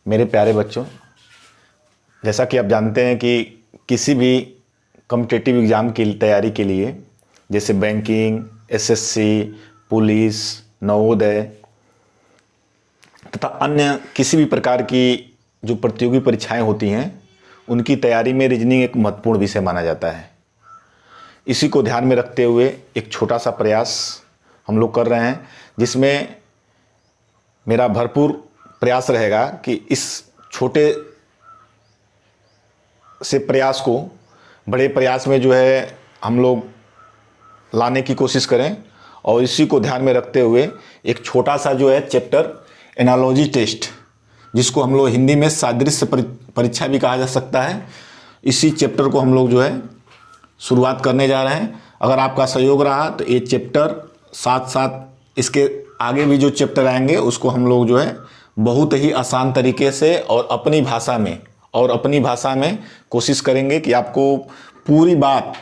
मेरे प्यारे बच्चों, जैसा कि आप जानते हैं कि किसी भी कॉम्पिटिटिव एग्ज़ाम की तैयारी के लिए, जैसे बैंकिंग, एसएससी, पुलिस, नवोदय तथा अन्य किसी भी प्रकार की जो प्रतियोगी परीक्षाएं होती हैं, उनकी तैयारी में रीजनिंग एक महत्वपूर्ण विषय माना जाता है। इसी को ध्यान में रखते हुए एक छोटा सा प्रयास हम लोग कर रहे हैं, जिसमें मेरा भरपूर प्रयास रहेगा कि इस छोटे से प्रयास को बड़े प्रयास में जो है हम लोग लाने की कोशिश करें। और इसी को ध्यान में रखते हुए एक छोटा सा जो है चैप्टर एनालॉजी टेस्ट, जिसको हम लोग हिंदी में सादृश्य परीक्षा भी कहा जा सकता है, इसी चैप्टर को हम लोग जो है शुरुआत करने जा रहे हैं। अगर आपका सहयोग रहा तो ये चैप्टर साथ साथ इसके आगे भी जो चैप्टर आएंगे उसको हम लोग जो है बहुत ही आसान तरीके से और अपनी भाषा में कोशिश करेंगे कि आपको पूरी बात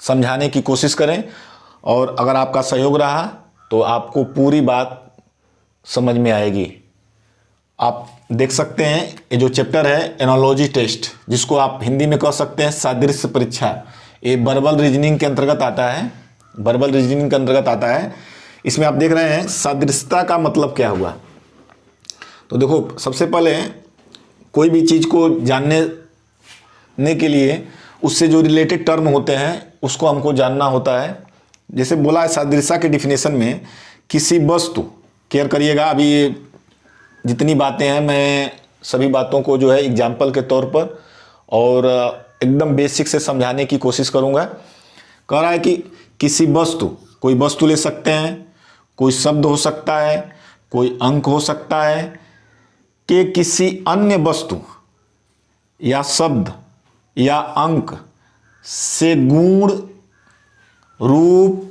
समझाने की कोशिश करें। और अगर आपका सहयोग रहा तो आपको पूरी बात समझ में आएगी। आप देख सकते हैं ये जो चैप्टर है एनालॉजी टेस्ट, जिसको आप हिंदी में कह सकते हैं सादृश्य परीक्षा, ये वर्बल रीजनिंग के अंतर्गत आता है। इसमें आप देख रहे हैं सादृश्यता का मतलब क्या हुआ। तो देखो, सबसे पहले कोई भी चीज़ को जानने के लिए उससे जो रिलेटेड टर्म होते हैं उसको हमको जानना होता है। जैसे बोला है सादृश्यता के डिफिनेशन में, किसी वस्तु, केयर करिएगा, अभी ये जितनी बातें हैं मैं सभी बातों को जो है एग्जाम्पल के तौर पर और एकदम बेसिक से समझाने की कोशिश करूँगा। कह रहा है कि किसी वस्तु, कोई वस्तु ले सकते हैं, कोई शब्द हो सकता है, कोई अंक हो सकता है, कि किसी अन्य वस्तु या शब्द या अंक से गुण, रूप,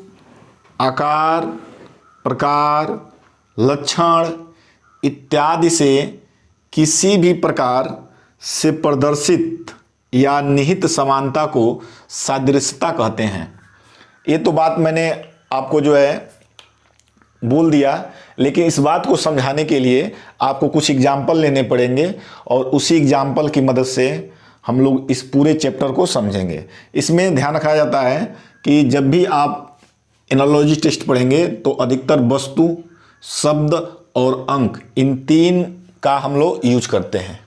आकार, प्रकार, लक्षण इत्यादि से किसी भी प्रकार से प्रदर्शित या निहित समानता को सादृश्यता कहते हैं। ये तो बात मैंने आपको जो है बोल दिया, लेकिन इस बात को समझाने के लिए आपको कुछ एग्जाम्पल लेने पड़ेंगे और उसी एग्जाम्पल की मदद से हम लोग इस पूरे चैप्टर को समझेंगे। इसमें ध्यान रखा जाता है कि जब भी आप एनालॉजी टेस्ट पढ़ेंगे तो अधिकतर वस्तु, शब्द और अंक, इन तीन का हम लोग यूज करते हैं।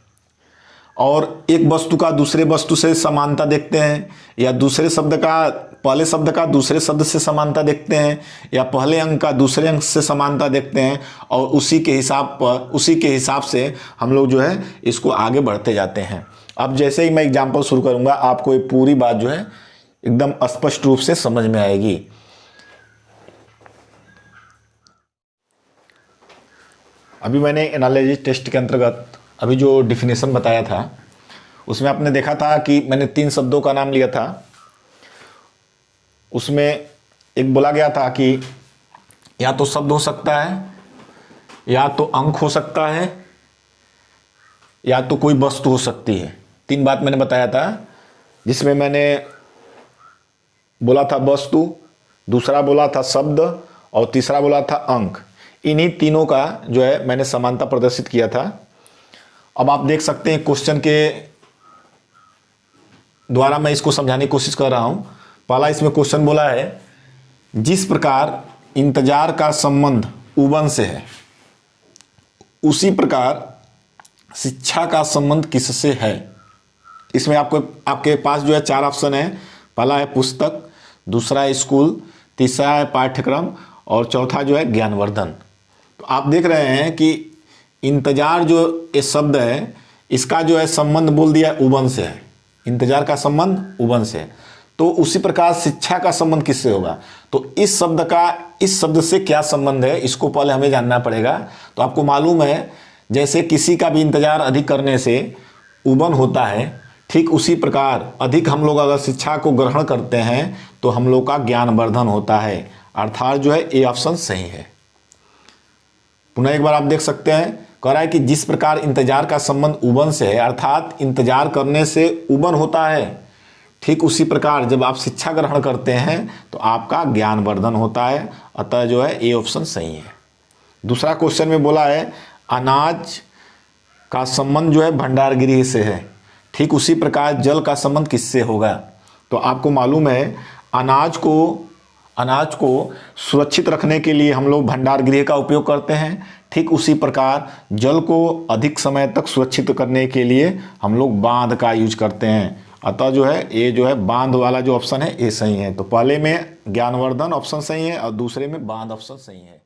और एक वस्तु का दूसरे वस्तु से समानता देखते हैं, या दूसरे शब्द का पहले शब्द का दूसरे शब्द से समानता देखते हैं, या पहले अंक का दूसरे अंक से समानता देखते हैं, और उसी के हिसाब से हम लोग जो है इसको आगे बढ़ते जाते हैं। अब जैसे ही मैं एग्जाम्पल शुरू करूंगा आपको ये पूरी बात जो है एकदम स्पष्ट रूप से समझ में आएगी। अभी मैंने एनालॉजी टेस्ट के अंतर्गत अभी जो डिफिनेशन बताया था उसमें आपने देखा था कि मैंने 3 शब्दों का नाम लिया था। उसमें एक बोला गया था कि या तो शब्द हो सकता है, या तो अंक हो सकता है, या तो कोई वस्तु हो सकती है। 3 बात मैंने बताया था, जिसमें मैंने बोला था वस्तु, दूसरा बोला था शब्द और तीसरा बोला था अंक। इन्हीं तीनों का जो है मैंने समानता प्रदर्शित किया था। अब आप देख सकते हैं क्वेश्चन के द्वारा मैं इसको समझाने की कोशिश कर रहा हूं। पहला इसमें क्वेश्चन बोला है, जिस प्रकार इंतजार का संबंध उबन से है, उसी प्रकार शिक्षा का संबंध किससे है। इसमें आपके पास जो है 4 ऑप्शन है। पहला है पुस्तक, दूसरा है स्कूल, तीसरा है पाठ्यक्रम और चौथा जो है ज्ञानवर्धन। तो आप देख रहे हैं कि इंतजार जो ये शब्द है, इसका जो है संबंध बोल दिया उबन से है। इंतजार का संबंध उबन से है, तो उसी प्रकार शिक्षा का संबंध किससे होगा। तो इस शब्द से क्या संबंध है, इसको पहले हमें जानना पड़ेगा। तो आपको मालूम है, जैसे किसी का भी इंतजार अधिक करने से उबन होता है, ठीक उसी प्रकार अधिक हम लोग अगर शिक्षा को ग्रहण करते हैं तो हम लोग का ज्ञानवर्धन होता है। अर्थात जो है ये ऑप्शन सही है। पुनः एक बार आप देख सकते हैं, कह रहा है कि जिस प्रकार इंतजार का संबंध उबन से है, अर्थात इंतजार करने से उबन होता है, ठीक उसी प्रकार जब आप शिक्षा ग्रहण करते हैं तो आपका ज्ञानवर्धन होता है। अतः जो है ये ऑप्शन सही है। दूसरा क्वेश्चन में बोला है, अनाज का संबंध जो है भंडार गृह से है, ठीक उसी प्रकार जल का संबंध किससे होगा? तो आपको मालूम है अनाज को सुरक्षित रखने के लिए हम लोग भंडार गृह का उपयोग करते हैं, ठीक उसी प्रकार जल को अधिक समय तक सुरक्षित करने के लिए हम लोग बांध का यूज करते हैं। अतः जो है ये जो है बांध वाला जो ऑप्शन है ये सही है। तो पहले में ज्ञानवर्धन ऑप्शन सही है और दूसरे में बांध ऑप्शन सही है।